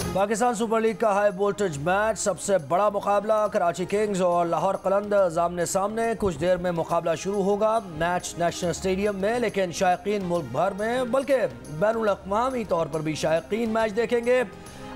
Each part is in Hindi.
पाकिस्तान सुपर लीग का हाई वोल्टेज मैच, सबसे बड़ा मुकाबला कराची किंग्स और लाहौर कलंदर्स आमने सामने। कुछ देर में मुकाबला शुरू होगा। मैच नेशनल स्टेडियम में, लेकिन शायकीन मुल्क भर में बल्कि बैनुल अक़वामी तौर पर भी शायकीन मैच देखेंगे।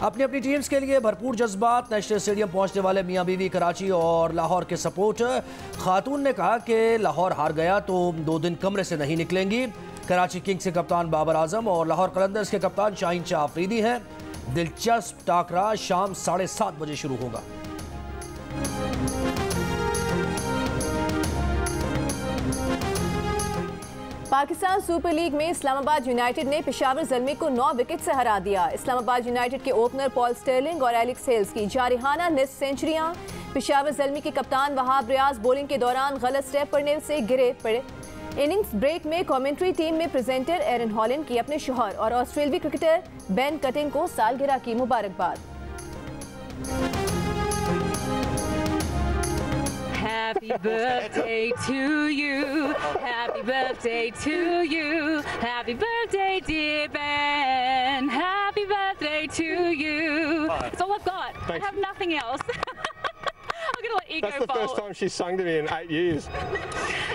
अपनी अपनी टीम्स के लिए भरपूर जज्बात। नेशनल स्टेडियम पहुंचने वाले मियाँ बीवी कराची और लाहौर के सपोर्टर। खातून ने कहा कि लाहौर हार गया तो 2 दिन कमरे से नहीं निकलेंगी। कराची किंग्स के कप्तान बाबर आजम और लाहौर कलंदर्स के कप्तान शाहीन शाह अफरीदी हैं। दिलचस्प टाकरा शाम 7:30 बजे शुरू होगा। पाकिस्तान सुपर लीग में इस्लामाबाद यूनाइटेड ने पेशावर ज़ल्मी को 9 विकेट से हरा दिया। इस्लामाबाद यूनाइटेड के ओपनर पॉल स्टर्लिंग और एलेक्स हेल्स की जारिहाना निस्फ सेंचुरियां। पेशावर ज़ल्मी के कप्तान वहाब रियाज बॉलिंग के दौरान गलत स्टेप पड़ने से गिरे पड़े। इनिंग्स ब्रेक में कमेंट्री टीम में प्रेजेंटर एरन हॉलैंड की अपने शौहर और ऑस्ट्रेलियाई क्रिकेटर बेन कटिंग को सालगिरह की मुबारकबाद। Happy birthday to you, happy birthday to you, happy birthday dear Ben, happy birthday to you. That's all I've got. I have nothing else. I'm gonna let you That's go, the first time she's sung to me in 8 years.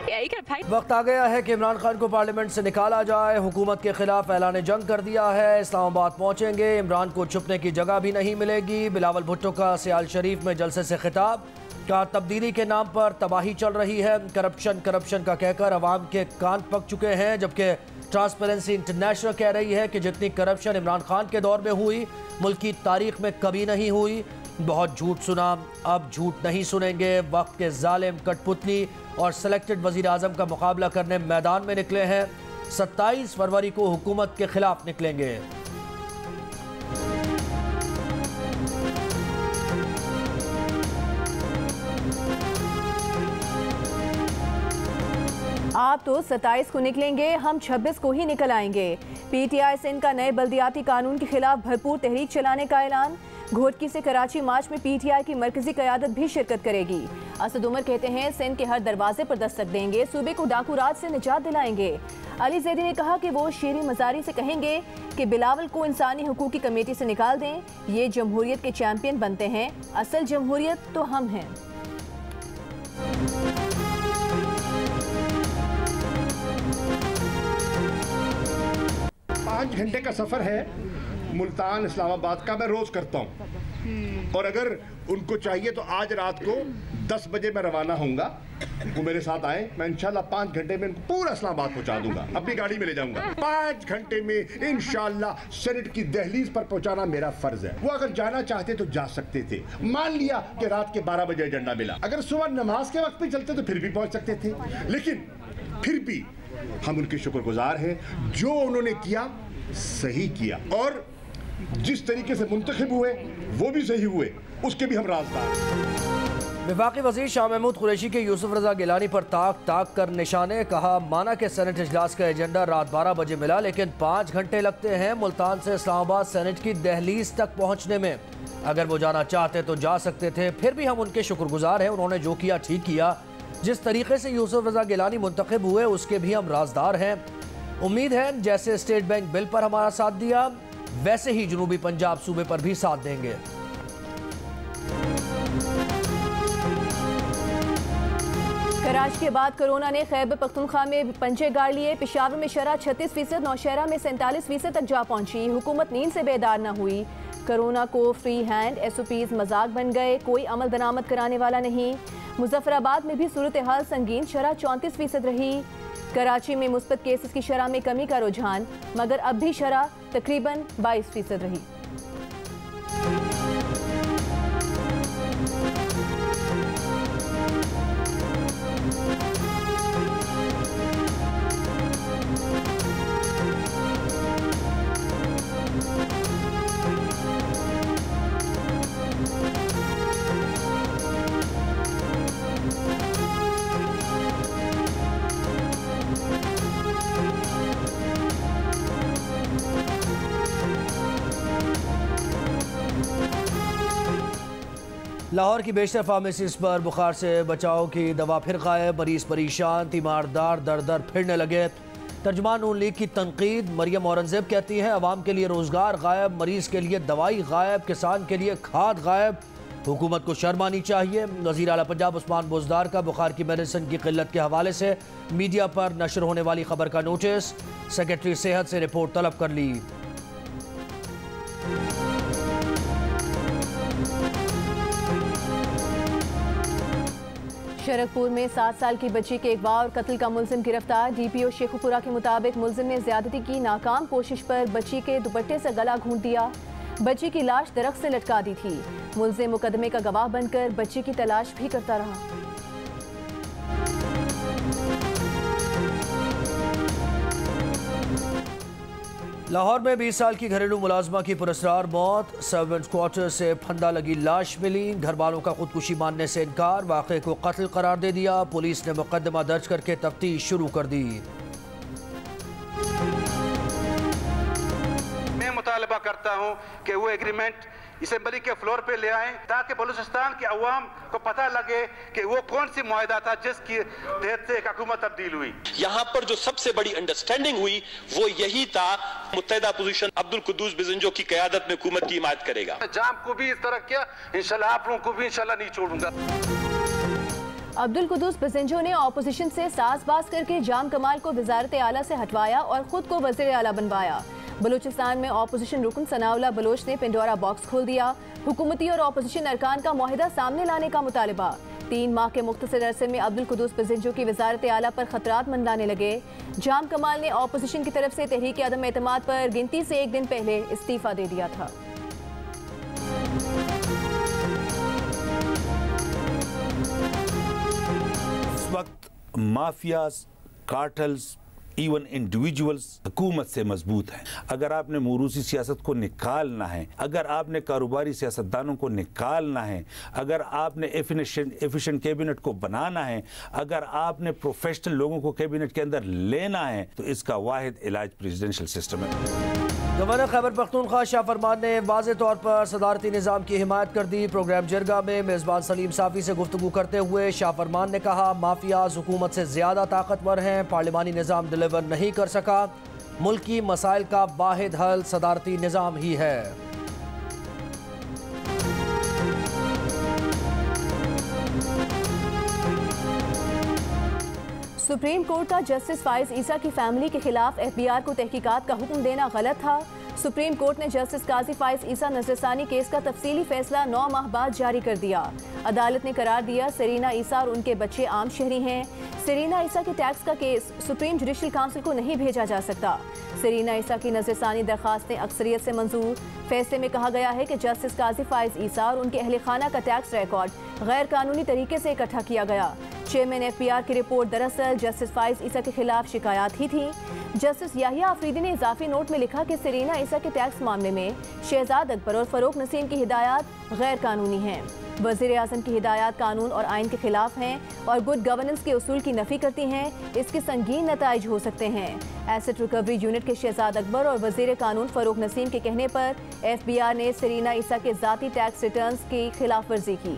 Yeah, you gotta pay. वक्त आ गया है कि इमरान खान को पार्लियामेंट से निकाला जाए। हुकूमत के खिलाफ ऐलान जंग कर दिया है। इस्लामाबाद पहुंचेंगे। इमरान को छुपने की जगह भी नहीं मिलेगी। बिलावल भुट्टो का सियाल शरीफ में जलसे से खिताब। का तब्दीली के नाम पर तबाही चल रही है। करप्शन का कहकर अवाम के कान पक चुके हैं, जबकि ट्रांसपेरेंसी इंटरनेशनल कह रही है कि जितनी करप्शन इमरान खान के दौर में हुई मुल्क की तारीख में कभी नहीं हुई। बहुत झूठ सुना, अब झूठ नहीं सुनेंगे। वक्त के जालिम कठपुतली और सेलेक्टेड वजीर आजम का मुकाबला करने मैदान में निकले हैं। 27 फरवरी को हुकूमत के खिलाफ निकलेंगे। आप तो 27 को निकलेंगे, हम 26 को ही निकल आएंगे। पीटीआई सिंध का नए बल्दियाती कानून के खिलाफ भरपूर तहरीक चलाने का ऐलान। घोटकी से कराची मार्च में पीटीआई की मरकजी क़यादत भी शिरकत करेगी। असद उमर कहते हैं सिंध के हर दरवाजे पर दस्तक देंगे, सूबे को डाकू राज से निजात दिलाएंगे। अली जैदी ने कहा कि वो शेरी मजारी से कहेंगे कि बिलावल को इंसानी हुकूक की कमेटी से निकाल दें। ये जमहूरियत के चैंपियन बनते हैं, असल जमहूरियत तो हम हैं। 5 घंटे का सफ़र है मुल्तान इस्लामाबाद का, मैं रोज़ करता हूँ। और अगर उनको चाहिए तो आज रात को 10 बजे मैं रवाना होऊंगा। वो मेरे साथ आए, मैं इंशाल्लाह 5 घंटे में पूरा इस्लामाबाद पहुँचा दूंगा। अपनी गाड़ी में ले जाऊंगा। 5 घंटे में इंशाल्लाह सेनेट की दहलीज पर पहुँचाना मेरा फ़र्ज है। वो अगर जाना चाहते तो जा सकते थे। मान लिया कि रात के 12 बजे एजेंडा मिला, अगर सुबह नमाज के वक्त पे चलते तो फिर भी पहुँच सकते थे। लेकिन फिर भी हम उनके शुक्रगुजार हैं। जो उन्होंने किया सही किया, और जिस तरीके से मुंतखब हुए वो भी सही हुए, उसके भी हम राज़दार हैं। वफाकी वज़ीर शाह महमूद कुरैशी के यूसुफ रज़ा गिलानी पर ताक कर निशाने। कहा माना कि सेनेट इजलास का एजेंडा रात 12 बजे मिला, लेकिन 5 घंटे लगते हैं मुल्तान से इस्लामाबाद सेनेट की दहलीज तक पहुँचने में। अगर वो जाना चाहते तो जा सकते थे। फिर भी हम उनके शुक्रगुजार हैं। उन्होंने जो किया ठीक किया। जिस तरीके से यूसुफ रज़ा गिलानी मुंतखब हुए उसके भी हम राज़दार हैं। उम्मीद है जैसे स्टेट बैंक बिल पर हमारा साथ दिया, वैसे ही जनूबी पंजाब सूबे पर भी साथ देंगे। कराची के बाद कोरोना ने खैबर पख्तूनख्वा में पंजे गाड़ लिए। पेशावर में शरह 36%, नौशहरा में 47% तक जा पहुंची। हुकूमत नींद से बेदार न हुई। कोरोना को फ्री हैंड SOPs मजाक बन गए, कोई अमल दरामद कराने वाला नहीं। मुजफ्फराबाद में भी सूरत हाल संगीन, शरह 34% रही। कराची में मुस्बत केसेस की शरह में कमी का रुझान, मगर अब भी शरह तकरीबन 22% रही। लाहौर की बेशतर फार्मेसीज पर बुखार से बचाव की दवा फिर गायब। मरीज परेशान, तीमारदार दर दर फिरने लगे। तर्जुमान नून लीग की तनकीद। मरियम औरंगजेब कहती हैं अवाम के लिए रोजगार गायब, मरीज के लिए दवाई गायब, किसान के लिए खाद गायब। हुकूमत को शर्म आनी चाहिए। वज़ीर आला पंजाब उस्मान बुज़दार का बुखार की मेडिसिन की किल्लत के हवाले से मीडिया पर नशर होने वाली खबर का नोटिस। सेक्रेटरी सेहत से रिपोर्ट तलब कर ली। शरकपुर में 7 साल की बच्ची के अगवा और कत्ल का मुलजिम गिरफ्तार। डीपीओ शेखुपुरा के मुताबिक मुलजिम ने ज्यादती की नाकाम कोशिश पर बच्ची के दुपट्टे से गला घूंट दिया। बच्ची की लाश दरख्त से लटका दी थी। मुलजिम मुकदमे का गवाह बनकर बच्ची की तलाश भी करता रहा। लाहौर में 20 साल की घरेलू मुलाजमा की पुरस्कार मौत। सर्वेंट्स क्वार्टर से फंदा लगी लाश मिली। घर वालों का खुदकुशी मानने से इनकार। वाक़े को कत्ल करार दे दिया। पुलिस ने मुकदमा दर्ज करके तफ्तीश शुरू कर दी। मैं मुतालबा करता हूँ कि वो एग्रीमेंट असेंबली के फ्लोर पे ले आए ताकि बलूचिस्तान के अवाम को पता लगे कि वो कौन सी मुआहदा था जिसकी तहत से एक हुकूमत तब्दील हुई। यहाँ पर जो सबसे बड़ी अंडरस्टैंडिंग हुई वो यही था, मुत्तहिदा पोजीशन अब्दुल कुद्दूस बिजंजो की क़यादत में हुकूमत की हिमायत करेगा। जाम को भी इस तरह किया, इंशाल्लाह आप लोगों को भी इंशाल्लाह नहीं छोड़ूंगा। अब्दुल कुद्दूस बिजंजो ने ऑपोजिशन से साज़बाज़ करके जाम कमाल को वज़ारत आला से हटवाया और खुद को वज़ीर आला बनवाया। बलूचिस्तान में ऑपोजिशन रुकन सनाउल्लाह बलोच ने पिंडोरा बॉक्स खोल दिया। हुकूमती और ऑपोजिशन अरकान का मुआहिदा सामने लाने का मुतालिबा। 3 माह के मुख्तसर अरसे में अब्दुल कुद्दूस बिजंजो की वज़ारत आला पर खतरात मंडराने लगे। जाम कमाल ने ऑपोजिशन की तरफ से तहरीक अदम एतमाद पर गिनती से एक दिन पहले इस्तीफा दे दिया था। इस वक्त माफियाज, कार्टल्स, इवन इंडिविजुअल्स हुकूमत से मजबूत हैं। अगर आपने मोरूसी सियासत को निकालना है, अगर आपने कारोबारी सियासतदानों को निकालना है, अगर आपने एफिशिएंट कैबिनेट को बनाना है, अगर आपने प्रोफेशनल लोगों को कैबिनेट के अंदर लेना है, तो इसका वाहिद इलाज प्रेसिडेंशियल सिस्टम है। गवर्नर खैबर पख्तूनख्वा शाह फरमान ने वाज़े तौर पर सदारती निज़ाम की हिमायत कर दी। प्रोग्राम जिरगा में मेज़बान सलीम साफ़ी से गुफ्तगू करते हुए शाह फरमान ने कहा माफियाज हुकूमत से ज़्यादा ताकतवर हैं, पार्लिमानी निज़ाम डिलीवर नहीं कर सका। मुल्क की मसाइल का वाहिद हल सदारती निज़ाम ही है। सुप्रीम कोर्ट का जस्टिस फाइज ईसा की फैमिली के खिलाफ FBI को तहकीकात का हुक्म देना गलत था। सुप्रीम कोर्ट ने जस्टिस काजी फाइज ईसा नजरसानी केस का तफसीली फैसला 9 माह बाद जारी कर दिया। अदालत ने करार दिया सेरीना ईसा और उनके बच्चे आम शहरी हैं। सेरीना ईसा के टैक्स का केस सुप्रीम जुडिशल काउंसिल को नहीं भेजा जा सकता। सेरीना ईसा की नजरसानी दरखास्तें अक्सरियत से मंजूर। फैसले में कहा गया है कि जस्टिस काजी फाइज ईसा और उनके अहल खाना का टैक्स रिकॉर्ड गैर कानूनी तरीके से इकट्ठा किया गया। चेयरमैन FPR की रिपोर्ट दरअसल जस्टिस फाइज ईसा के खिलाफ शिकायत ही थी। जस्टिस याहिया आफरीदी ने इजाफी नोट में लिखा कि सेरीना ईसा के टैक्स मामले में शहजाद अकबर और फरूक नसीम की हिदायत गैर कानूनी हैं। वज़ीर आज़म की हिदायत कानून और आइन के खिलाफ हैं और गुड गवर्नेंस के उसूल की नफी करती हैं। इसके संगीन नताइज हो सकते हैं। एसेट रिकवरी यूनिट के शहजाद अकबर और वज़ीर कानून फरूक नसीम के कहने पर FBR ने सेरीना ईसा के ज़ाती टैक्स रिटर्न्स की खिलाफ वर्जी की।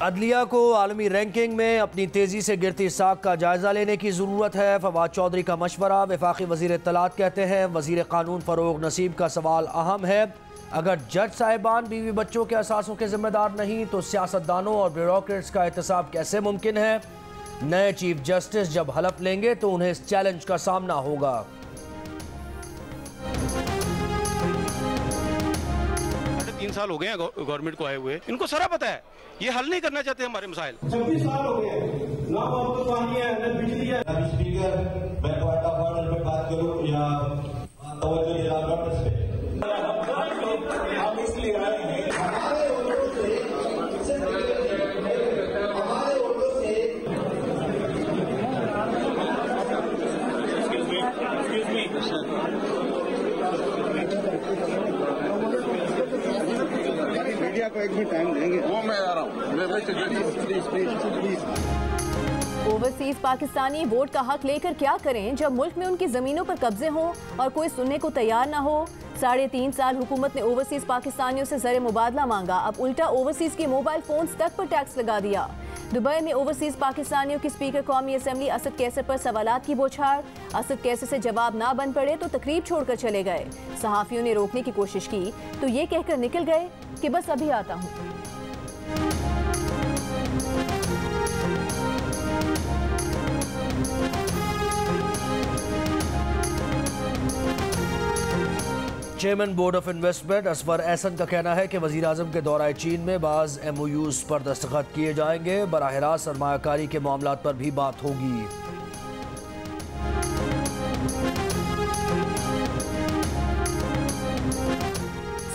अदलिया को आलमी रैंकिंग में अपनी तेज़ी से गिरती साख का जायज़ा लेने की ज़रूरत है। फवाद चौधरी का मशवरा। वफाकी वज़ीर इत्तलात कहते हैं वज़ीर कानून फरूक नसीम का सवाल अहम है। अगर जज साहिबान बीवी बच्चों के असासों के जिम्मेदार नहीं तो सियासतदानों और ब्यूरोक्रेट्स का एहतसाब कैसे मुमकिन है। नए चीफ जस्टिस जब हलफ लेंगे तो उन्हें इस चैलेंज का सामना होगा। 3 साल हो गए हैं गवर्नमेंट को आए हुए, इनको सारा पता है, ये हल नहीं करना चाहते हमारे मसाइल। 26 साल हो गए, ना आपको पानी है, ना बिजली है। स्पीकर, मैं पॉइंट ऑफ ऑर्डर पे बात करूं या तवज्जो जरा नोटिस पे हम इसलिए आए हैं हमारे वोटों से मीडिया को एक मिनट टाइम देंगे। वो मैं आ रहा हूँ। Please please please. Overseas Pakistani vote का हक लेकर क्या करें जब मुल्क में उनकी जमीनों पर कब्जे हों और कोई सुनने को तैयार ना हो। 3.5 साल हुकूमत ने ओवरसीज पाकिस्तानियों से ज़र मुबादला मांगा, अब उल्टा ओवरसीज के मोबाइल फोन्स तक पर टैक्स लगा दिया। दुबई में ओवरसीज पाकिस्तानियों की स्पीकर कौमी असम्बली असद कैसर पर सवालात की बौछार। असद कैसर से जवाब ना बन पड़े तो तकरीब छोड़कर चले गए। सहाफियों ने रोकने की कोशिश की तो ये कहकर निकल गए कि बस अभी आता हूँ। Chairman board of investment Asfar Ahsan का कहना है कि वज़ीर आज़म के दौराए चीन में बाज़ MOUs पर दस्तखत किए जाएंगे, बराह रास्त सरमायाकारी के मामलात पर भी बात होगी।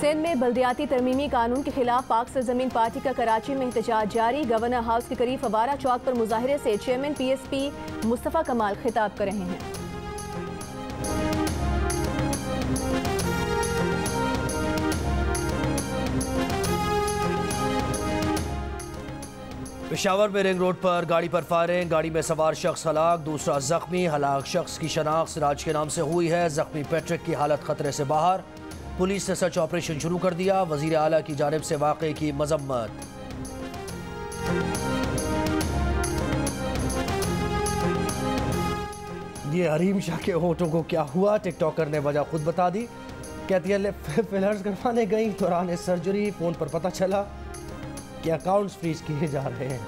सिंध में बल्दियाती तरमीमी कानून के खिलाफ पाक सरजमीन पार्टी का कराची में एहतजाज जारी। गवर्नर हाउस के करीब फवारा चौक पर मुजाहिरे से चेयरमैन PSP मुस्तफ़ा कमाल खिताब कर रहे हैं। पेशावर में रिंग रोड पर गाड़ी पर फायरिंग, गाड़ी में सवार शख्स हलाक, दूसरा जख्मी। हलाक शख्स की शनाख्त सिराज के नाम से हुई है। जख्मी पैट्रिक की हालत खतरे से बाहर। पुलिस ने सर्च ऑपरेशन शुरू कर दिया। वजीर आला की जानिब से वाक़े की मजम्मत। ये हरीम शाह के होठों को क्या हुआ, टिकटॉकर ने वजह खुद बता दी। कहती है फिलर्स करवाने गई दौरान सर्जरी फोन पर पता चला कि अकाउंट्स फ्रीज किए जा रहे हैं।